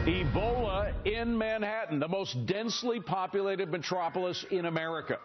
Ebola in Manhattan, the most densely populated metropolis in America.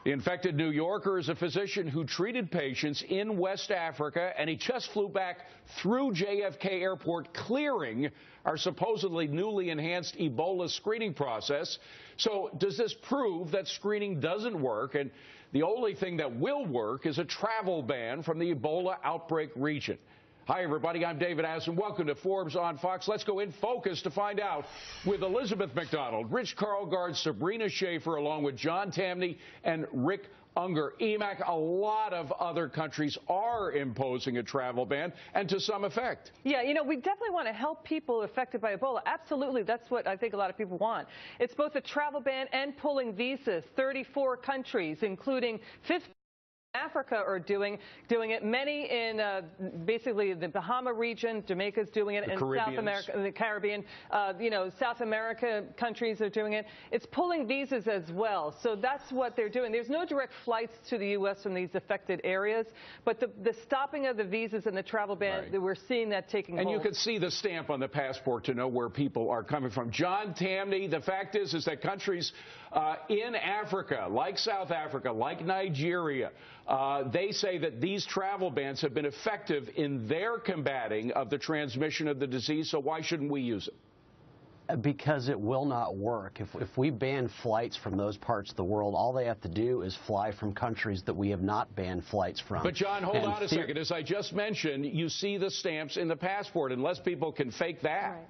The infected New Yorker is a physician who treated patients in West Africa, and he just flew back through JFK Airport, clearing our supposedly newly enhanced Ebola screening process. So does this prove that screening doesn't work? And the only thing that will work is a travel ban from the Ebola outbreak region. Hi, everybody. I'm David Assen. Welcome to Forbes on Fox. Let's go in focus to find out with Elizabeth McDonald, Rich Karlgaard, Sabrina Schaefer, along with John Tamny and Rick Unger. EMAC, a lot of other countries are imposing a travel ban, and to some effect. Yeah, you know, we definitely want to help people affected by Ebola. Absolutely. That's what I think a lot of people want. It's both a travel ban and pulling visas. 34 countries, including 50. Africa are doing it. Many in basically the Bahama region, Jamaica's doing it, and South America, the Caribbean, South America countries are doing it. It's pulling visas as well. So that's what they're doing. There's no direct flights to the U.S. from these affected areas, but the stopping of the visas and the travel ban, right, we're seeing that taking hold. And you can see the stamp on the passport to know where people are coming from. John Tamny, the fact is that countries in Africa, like South Africa, like Nigeria, they say that these travel bans have been effective in their combating of the transmission of the disease, so why shouldn't we use it? Because it will not work. If we ban flights from those parts of the world, all they have to do is fly from countries that we have not banned flights from. But, John, hold on a second. As I just mentioned, you see the stamps in the passport, unless people can fake that. Right.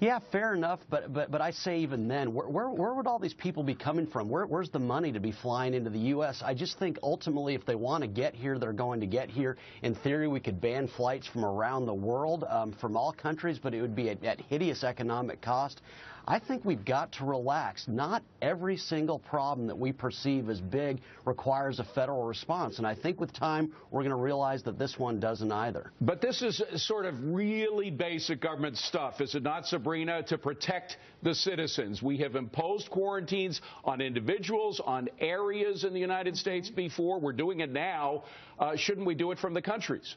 Yeah, fair enough, but I say even then, where would all these people be coming from? Where's the money to be flying into the U.S.? I just think ultimately if they want to get here, they're going to get here. In theory, we could ban flights from around the world, from all countries, but it would be at hideous economic cost. I think we've got to relax. Not every single problem that we perceive as big requires a federal response, and I think with time we're going to realize that this one doesn't either. But this is sort of really basic government stuff, is it not, Sabrina, to protect the citizens? We have imposed quarantines on individuals, on areas in the United States before. We're doing it now. Shouldn't we do it from the countries?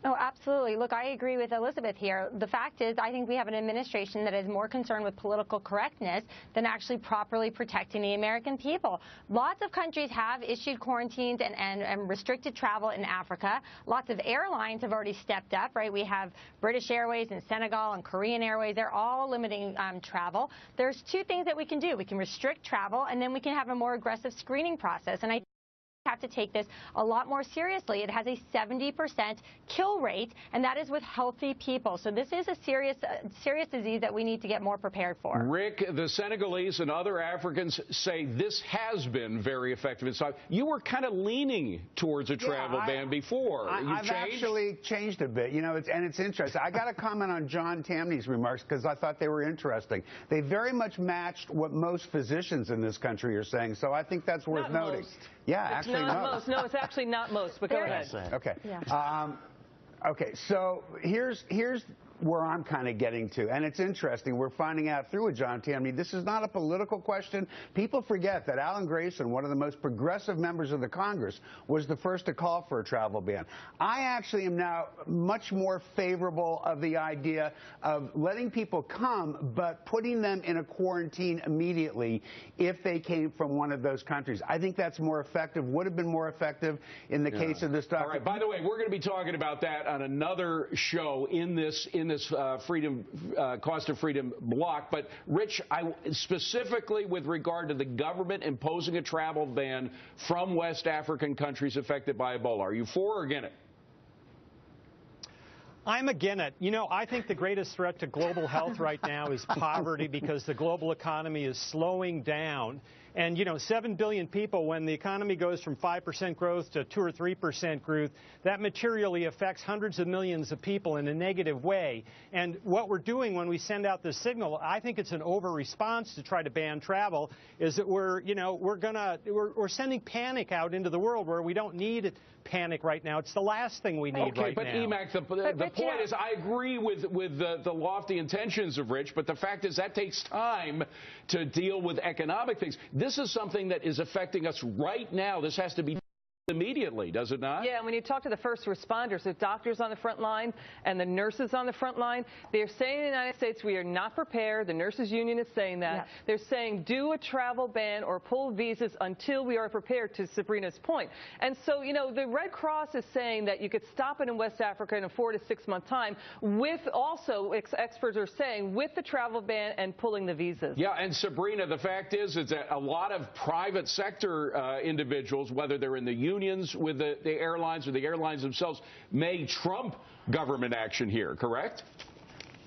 Oh, absolutely. Look, I agree with Elizabeth here. The fact is, I think we have an administration that is more concerned with political correctness than actually properly protecting the American people. Lots of countries have issued quarantines and restricted travel in Africa. Lots of airlines have already stepped up, right? We have British Airways in Senegal and Korean Airways. They're all limiting travel. There's two things that we can do. We can restrict travel, and then we can have a more aggressive screening process. And I have to take this a lot more seriously. It has a 70% kill rate, and that is with healthy people. So this is a serious disease that we need to get more prepared for. Rick, the Senegalese and other Africans say this has been very effective. So you were kind of leaning towards a travel ban before. I've actually changed a bit, and it's interesting. I got to comment on John Tamny's remarks because I thought they were interesting. They very much matched what most physicians in this country are saying, so I think that's worth noting. Most. Yeah, actually not most. No, it's actually not most, but go ahead. Okay. Yeah. Okay, so here's where I'm kind of getting to, and it's interesting. We're finding out through John Tamny, this is not a political question. People forget that Alan Grayson, one of the most progressive members of the Congress, was the first to call for a travel ban. I actually am now much more favorable of the idea of letting people come, but putting them in a quarantine immediately if they came from one of those countries. I think that's more effective, would have been more effective in the case of this doctor. All right, by the way, we're going to be talking about that on another show in this cost of freedom block. But Rich, specifically with regard to the government imposing a travel ban from West African countries affected by Ebola, are you for or against it? I'm against it. I think the greatest threat to global health right now is poverty, because the global economy is slowing down. And, 7 billion people, when the economy goes from 5% growth to 2 or 3% growth, that materially affects hundreds of millions of people in a negative way. And what we're doing when we send out this signal, I think it's an over-response to try to ban travel, is that we're sending panic out into the world where we don't need panic right now. It's the last thing we need right now. Okay, but EMAC, the point is, I agree with the lofty intentions of Rich, but the fact is that takes time to deal with economic things. This is something that is affecting us right now. This has to be immediately, does it not? Yeah, when you talk to the first responders, the doctors on the front line and the nurses on the front line, they're saying in the United States we are not prepared. The nurses union is saying that. Yep. They're saying do a travel ban or pull visas until we are prepared, to Sabrina's point. And so, you know, the Red Cross is saying that you could stop it in West Africa in a 4 to 6 month time, with also, experts are saying, with the travel ban and pulling the visas. Yeah, and Sabrina, the fact is that a lot of private sector individuals, whether they're in the unions with the airlines or the airlines themselves, may trump government action here, correct?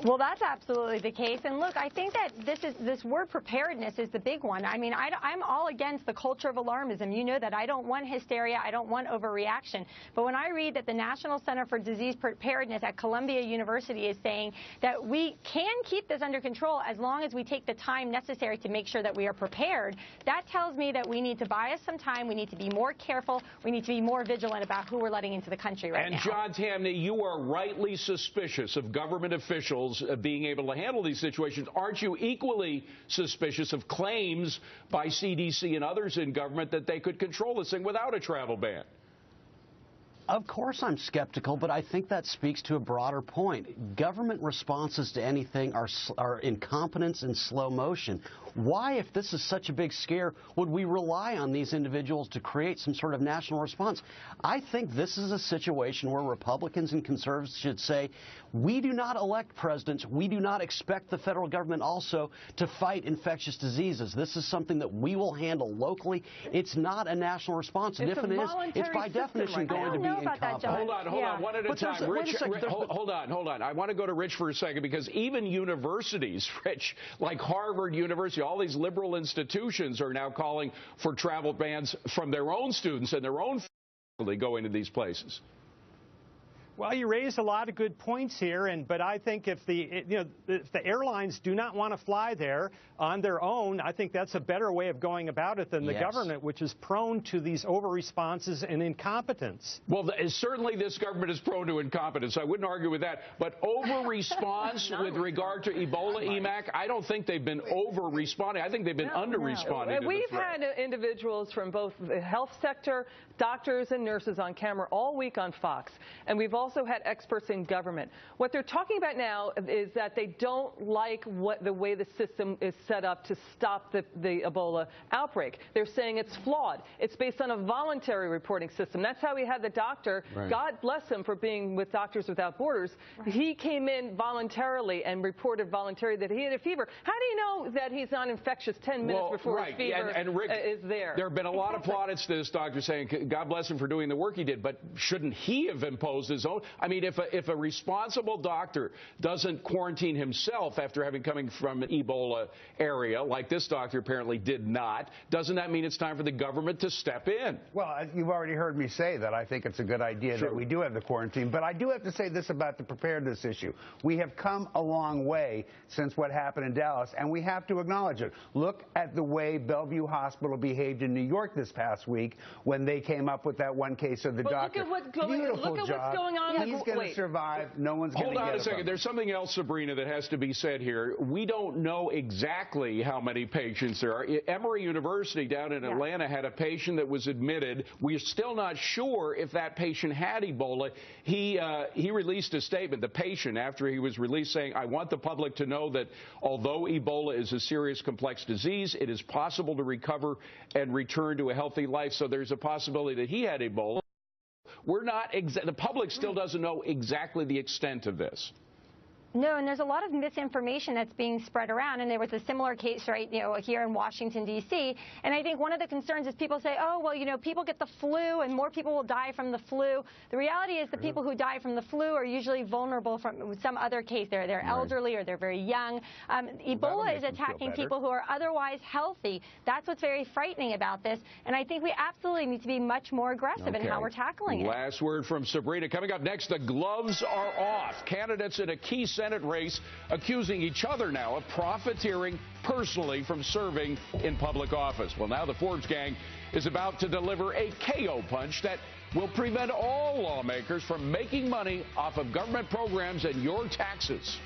Well, that's absolutely the case. And look, I think that this word preparedness is the big one. I mean, I'm all against the culture of alarmism. You know that. I don't want hysteria. I don't want overreaction. But when I read that the National Center for Disease Preparedness at Columbia University is saying that we can keep this under control as long as we take the time necessary to make sure that we are prepared, that tells me that we need to buy us some time. We need to be more careful. We need to be more vigilant about who we're letting into the country right now. And John Tamny, you are rightly suspicious of government officials being able to handle these situations. Aren't you equally suspicious of claims by CDC and others in government that they could control this thing without a travel ban? Of course I'm skeptical, but I think that speaks to a broader point. Government responses to anything are incompetence and slow motion. Why, if this is such a big scare, would we rely on these individuals to create some sort of national response? I think this is a situation where Republicans and conservatives should say, we do not elect presidents. We do not expect the federal government also to fight infectious diseases. This is something that we will handle locally. It's not a national response. And if it is, it's by definition going to be incompetent. Hold on, one at a time. Rich, hold on. I want to go to Rich for a second, because even universities, Rich, like Harvard University, all these liberal institutions are now calling for travel bans from their own students and their own faculty going to these places. Well, you raise a lot of good points here, but I think if the airlines do not want to fly there on their own, I think that's a better way of going about it than the government, which is prone to these over-responses and incompetence. Well, certainly this government is prone to incompetence. I wouldn't argue with that. But over-response with regard to Ebola, EMAC, I don't think they've been over-responding. I think they've been under-responding. We've had individuals from both the health sector, doctors and nurses on camera all week on Fox, and we've also had experts in government. What they're talking about now is that they don't like the way the system is set up to stop the Ebola outbreak. They're saying it's flawed. It's based on a voluntary reporting system. That's how we had the doctor, God bless him for being with Doctors Without Borders. He came in voluntarily and reported voluntarily that he had a fever. How do you know that he's not infectious 10 minutes before his fever is there? There have been a lot of plaudits to this doctor saying, God bless him for doing the work he did, but shouldn't he have imposed his own? I mean, if a responsible doctor doesn't quarantine himself after having coming from an Ebola area, like this doctor apparently did not, doesn't that mean it's time for the government to step in? Well, you've already heard me say that I think it's a good idea that we do have the quarantine. But I do have to say this about the preparedness issue. We have come a long way since what happened in Dallas, and we have to acknowledge it. Look at the way Bellevue Hospital behaved in New York this past week when they came up with that one case of the doctor. Look at what's going on. He's going to survive. No one's going to get it. Hold on a second. There's something else, Sabrina, that has to be said here. We don't know exactly how many patients there are. Emory University down in Atlanta had a patient that was admitted. We're still not sure if that patient had Ebola. He released a statement, the patient, after he was released, saying, I want the public to know that although Ebola is a serious, complex disease, it is possible to recover and return to a healthy life. So there's a possibility that he had Ebola. The public still doesn't know exactly the extent of this. No, and there's a lot of misinformation that's being spread around, and there was a similar case here in Washington, D.C., and I think one of the concerns is people say, oh, well, people get the flu and more people will die from the flu. The reality is the people who die from the flu are usually vulnerable from some other case. They're elderly or they're very young. Ebola is attacking people who are otherwise healthy. That's what's very frightening about this, and I think we absolutely need to be much more aggressive in how we're tackling it. Last word from Sabrina. Coming up next, the gloves are off. Candidates in a key Senate race accusing each other now of profiteering personally from serving in public office. Well, now the Forbes gang is about to deliver a KO punch that will prevent all lawmakers from making money off of government programs and your taxes.